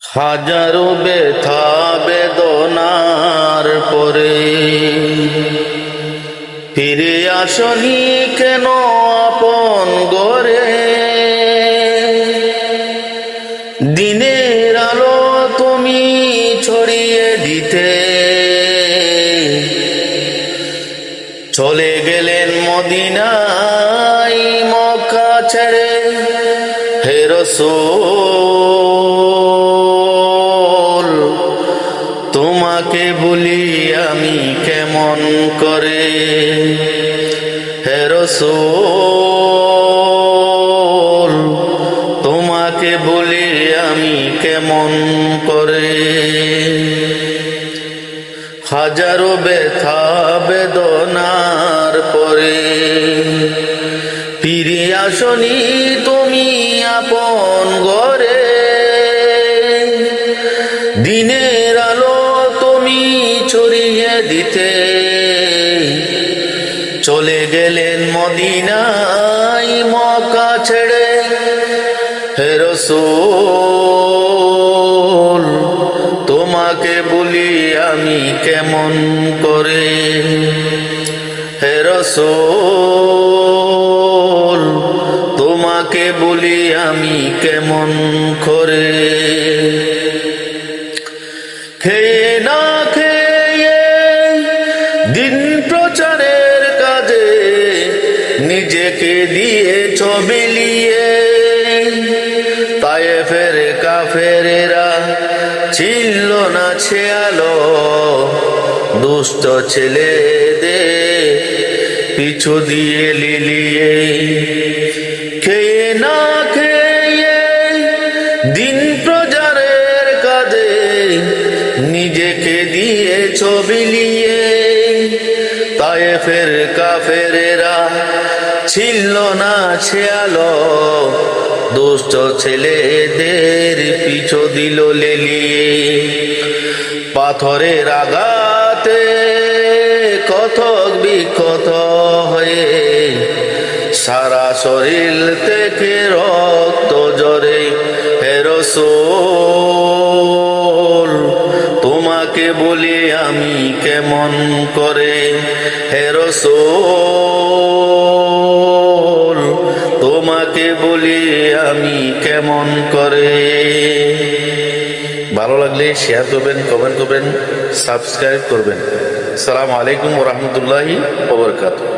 হাজারো ব্যথা বেদনার পরে ফিরে আসনি কেন আপন গরে? দিনের আলো তুমি ছড়িয়ে দিতে চলে গেলেন মদিনায় মক্কা ছেড়ে। হে রাসূল, তোমাকে ভুলি আমি কেমন করে? হে রাসূল, তোমাকে ভুলি আমি কেমন করে? হাজারো ব্যথা বেদনার পরে ফিরে আসনি তুমি আপন ঘরে। দিনের আলো তুমি ছড়িয়ে দিতে চলে গেলেন মদিনায় মক্কা ছেড়ে। হে রাসূল, তোমাকে বলি আমি কেমন করে? হে রাসূল, তোমাকে বলি আমি কেমন করে? খেয়ে না খেয়ে দিন প্রচারের কাজে নিজেকে দিয়েছ বিলিয়ে। তায়েফের কাফেরেরা ছিল না ছেয়ালো, দুষ্ট ছেলেদের পিছু দিয়ে লিলিয়ে। খেয়ে না খেয়ে দিন প্রচারের কাজে নিজেকে দিয়েছ বিলিয়ে। তায়েফের কাফেরেরা ছিল না ছেয়ালো, দুষ্ট ছেলেদের পিছু দিল লেলিয়ে। পাথরের আঘাতে কথক বিক্ষত হয়ে সারা শরীর থেকে রক্ত ঝরে। হে রাসূল, তোমাকে বলি আমি কেমন করে? হে রাসূল, তোমাকে বলি আমি কেমন করে? ভালো লাগলে শেয়ার করবেন, কমেন্ট করবেন, সাবস্ক্রাইব করবেন। আসসালামু আলাইকুম ওয়া রাহমাতুল্লাহি ওয়া বারাকাতুহু।